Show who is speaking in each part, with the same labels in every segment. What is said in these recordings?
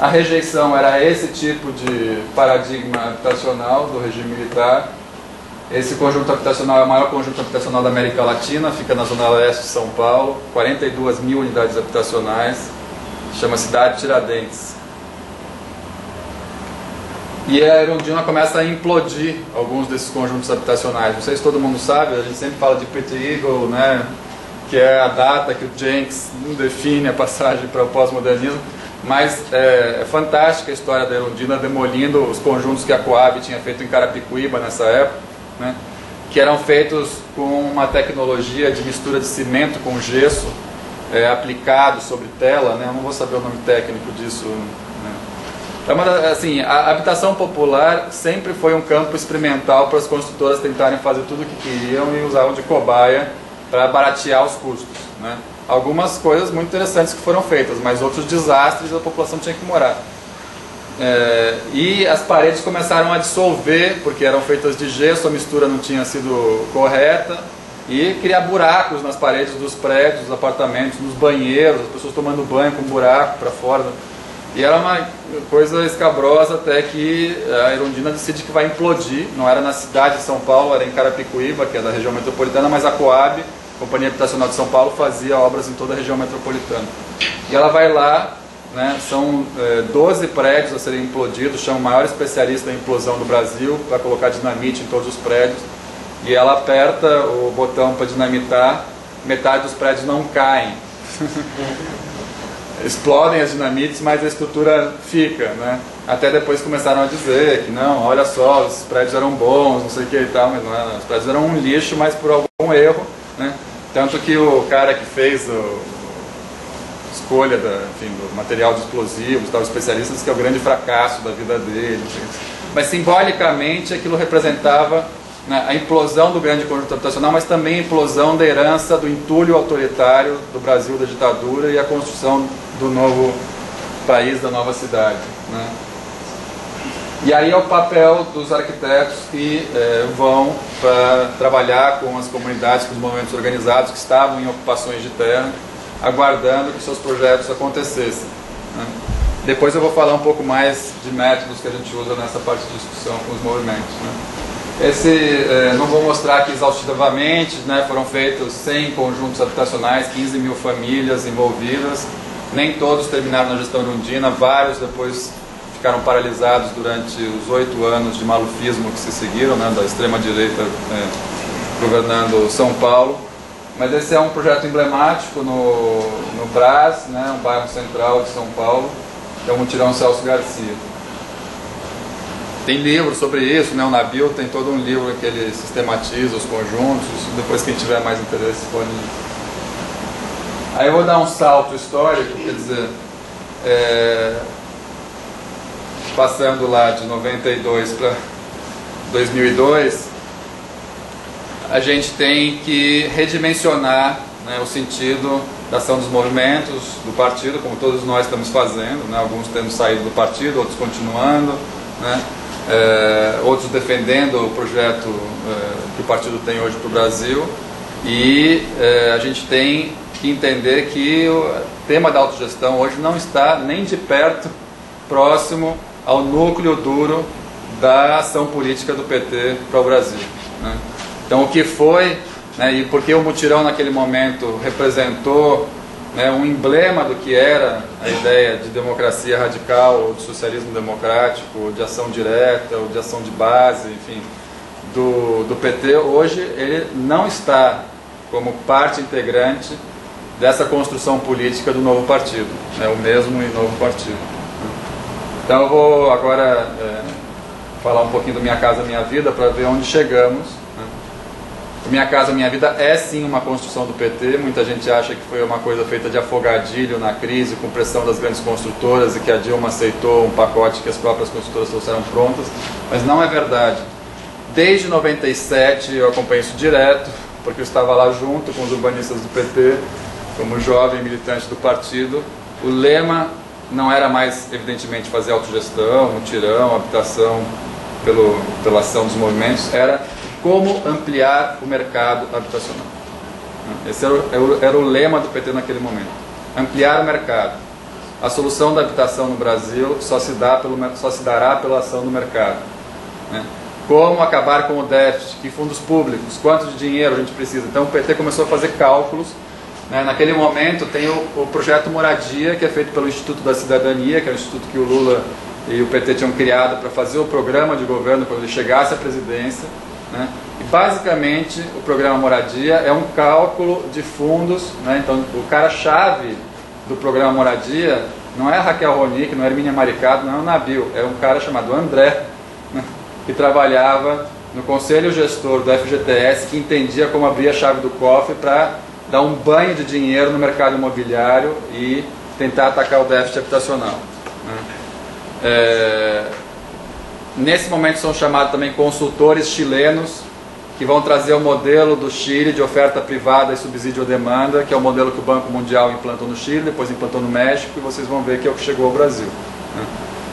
Speaker 1: A rejeição era esse tipo de paradigma habitacional do regime militar. Esse conjunto habitacional é o maior conjunto habitacional da América Latina, fica na zona leste de São Paulo, 42 mil unidades habitacionais, chama Cidade Tiradentes. E a Erundina começa a implodir alguns desses conjuntos habitacionais. Não sei se todo mundo sabe, a gente sempre fala de Pretty Eagle, né, que é a data que o Jenkins define a passagem para o pós-modernismo, mas é fantástica a história da Erundina demolindo os conjuntos que a Coab tinha feito em Carapicuíba nessa época, né, que eram feitos com uma tecnologia de mistura de cimento com gesso aplicado sobre tela, né, eu não vou saber o nome técnico disso, né. Assim, a habitação popular sempre foi um campo experimental para as construtoras tentarem fazer tudo o que queriam e usavam de cobaia para baratear os custos, né. Algumas coisas muito interessantes que foram feitas, mas outros desastres a população tinha que morar. E as paredes começaram a dissolver, porque eram feitas de gesso, a mistura não tinha sido correta, e criar buracos nas paredes dos prédios, dos apartamentos, nos banheiros, as pessoas tomando banho com buraco para fora. E era uma coisa escabrosa até que a Erundina decide que vai implodir. Não era na cidade de São Paulo, era em Carapicuíba, que é da região metropolitana, mas a Coab, Companhia Habitacional de São Paulo, fazia obras em toda a região metropolitana. E ela vai lá, né, são 12 prédios a serem implodidos, chama o maior especialista em implosão do Brasil, para colocar dinamite em todos os prédios. E ela aperta o botão para dinamitar, metade dos prédios não caem. Explodem as dinamites, mas a estrutura fica, né? Até depois começaram a dizer que não, olha só, os prédios eram bons, não sei o que e tal, mas não era, os prédios eram um lixo, mas por algum erro, né? Tanto que o cara que fez a escolha do material de explosivos, tal, especialistas, que é o grande fracasso da vida dele. Mas simbolicamente aquilo representava, né, a implosão do grande conjunto habitacional, mas também a implosão da herança do entulho autoritário do Brasil, da ditadura, e a construção do novo país, da nova cidade, né? E aí é o papel dos arquitetos que vão para trabalhar com as comunidades, com os movimentos organizados que estavam em ocupações de terra, aguardando que seus projetos acontecessem, né? Depois eu vou falar um pouco mais de métodos que a gente usa nessa parte de discussão com os movimentos, né? Não vou mostrar aqui exaustivamente, né? Foram feitos 100 conjuntos habitacionais, 15 mil famílias envolvidas, nem todos terminaram na gestão Erundina, vários depois ficaram paralisados durante os 8 anos de malufismo que se seguiram, né, da extrema-direita governando São Paulo. Mas esse é um projeto emblemático no Brás, né, um bairro central de São Paulo, que é o Mutirão Celso Garcia. Tem livros sobre isso, né, o Nabil tem todo um livro que ele sistematiza os conjuntos, depois quem tiver mais interesse pode... Aí eu vou dar um salto histórico, quer dizer, passando lá de 92 para 2002, a gente tem que redimensionar, né, o sentido da ação dos movimentos, do partido, como todos nós estamos fazendo, né, alguns temos saído do partido, outros continuando, né, outros defendendo o projeto que o partido tem hoje para o Brasil, e a gente tem que entender que o tema da autogestão hoje não está nem de perto próximo ao núcleo duro da ação política do PT para o Brasil, né? Então o que foi, né, e porque o mutirão naquele momento representou, né, um emblema do que era a ideia de democracia radical, ou de socialismo democrático, ou de ação direta, ou de ação de base, enfim, do PT, hoje ele não está como parte integrante dessa construção política do novo partido, né, o mesmo e novo partido. Então eu vou agora falar um pouquinho do Minha Casa Minha Vida para ver onde chegamos, né? O Minha Casa Minha Vida é sim uma construção do PT, muita gente acha que foi uma coisa feita de afogadilho na crise, com pressão das grandes construtoras, e que a Dilma aceitou um pacote que as próprias construtoras trouxeram prontas, mas não é verdade. Desde 97 eu acompanho isso direto, porque eu estava lá junto com os urbanistas do PT, como jovem militante do partido. O lema não era mais, evidentemente, fazer autogestão, mutirão, habitação pela ação dos movimentos, era como ampliar o mercado habitacional. Esse era o lema do PT naquele momento. Ampliar o mercado. a solução da habitação no Brasil só se dará pela ação do mercado, né? Como acabar com o déficit, que fundos públicos, quanto de dinheiro a gente precisa. Então o PT começou a fazer cálculos, né? Naquele momento tem o projeto Moradia, que é feito pelo Instituto da Cidadania, que é o instituto que o Lula e o PT tinham criado para fazer o programa de governo quando ele chegasse à presidência, né? E basicamente o programa Moradia é um cálculo de fundos, né? Então o cara-chave do programa Moradia não é a Raquel Ronick, não é a Hermínia Maricato, não é o Nabil, é um cara chamado André, né? Que trabalhava no conselho gestor do FGTS, que entendia como abrir a chave do cofre para dar um banho de dinheiro no mercado imobiliário e tentar atacar o déficit habitacional, né? Nesse momento são chamados também consultores chilenos, que vão trazer o modelo do Chile de oferta privada e subsídio à demanda, que é o modelo que o Banco Mundial implantou no Chile, depois implantou no México, e vocês vão ver que é o que chegou ao Brasil, né?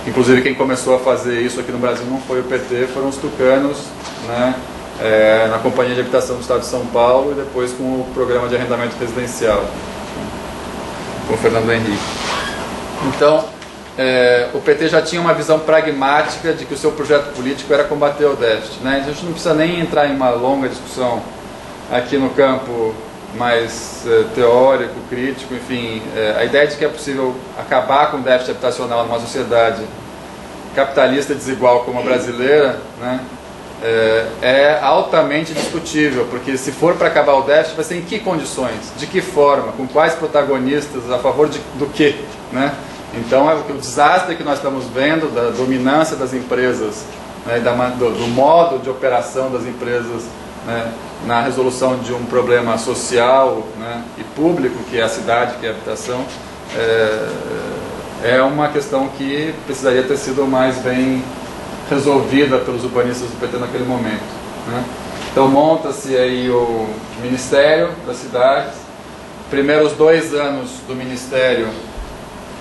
Speaker 1: Inclusive quem começou a fazer isso aqui no Brasil não foi o PT, foram os tucanos, né? Na Companhia de Habitação do Estado de São Paulo e depois com o Programa de Arrendamento Residencial, com o Fernando Henrique. Então, o PT já tinha uma visão pragmática de que o seu projeto político era combater o déficit, né? A gente não precisa nem entrar em uma longa discussão aqui no campo mais teórico, crítico, enfim, a ideia de que é possível acabar com o déficit habitacional numa sociedade capitalista desigual como a brasileira, né, é altamente discutível, porque se for para acabar o déficit, vai ser em que condições, de que forma, com quais protagonistas, a favor do quê, né? Então o desastre que nós estamos vendo da dominância das empresas, né, do modo de operação das empresas, né, na resolução de um problema social, né, e público, que é a cidade, que é a habitação, é uma questão que precisaria ter sido mais bem resolvida pelos urbanistas do PT naquele momento, né? Então monta-se aí o Ministério das Cidades. Primeiros 2 anos do Ministério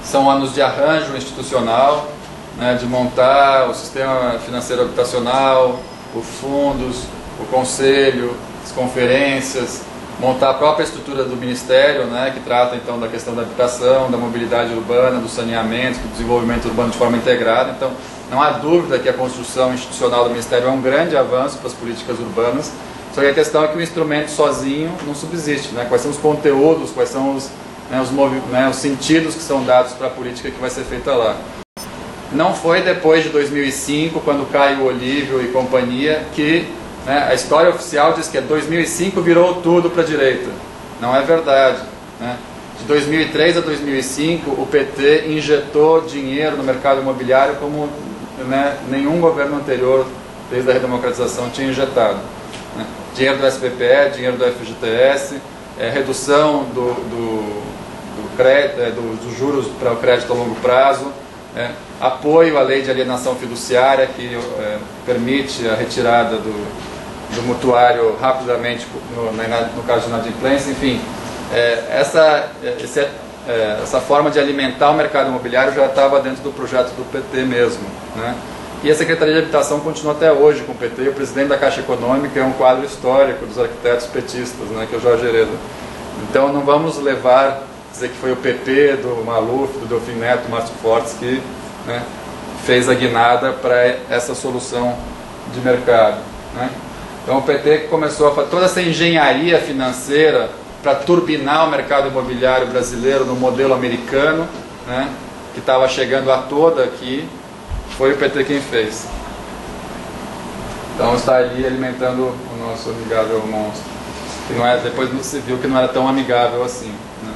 Speaker 1: são anos de arranjo institucional, né, de montar o sistema financeiro habitacional, os fundos, o conselho, as conferências, montar a própria estrutura do Ministério, né, que trata então da questão da habitação, da mobilidade urbana, do saneamento, do desenvolvimento urbano de forma integrada. Então, não há dúvida que a construção institucional do Ministério é um grande avanço para as políticas urbanas, só que a questão é que o instrumento sozinho não subsiste, né? Quais são os conteúdos, quais são os sentidos que são dados para a política que vai ser feita lá. Não foi depois de 2005, quando cai o Olívio e companhia, que, né, a história oficial diz que 2005 virou tudo para a direita. Não é verdade, né? De 2003 a 2005, o PT injetou dinheiro no mercado imobiliário como, né, nenhum governo anterior, desde a redemocratização, tinha injetado, né? Dinheiro do SBPE, dinheiro do FGTS, redução dos juros para o crédito a longo prazo, apoio à lei de alienação fiduciária, que permite a retirada do mutuário rapidamente no caso de inadimplência. Enfim, essa forma de alimentar o mercado imobiliário já estava dentro do projeto do PT mesmo, né? E a Secretaria de Habitação continua até hoje com o PT. O presidente da Caixa Econômica é um quadro histórico dos arquitetos petistas, né, que é o Jorge Hereda. Então não vamos dizer que foi o PP do Maluf, do Delfim Neto, do Márcio Fortes, que, né, fez a guinada para essa solução de mercado, né? Então o PT começou a fazer toda essa engenharia financeira para turbinar o mercado imobiliário brasileiro no modelo americano, né, que estava chegando a toda aqui. Foi o PT quem fez. Então está ali alimentando o nosso amigável monstro, que depois se viu que não era tão amigável assim, né?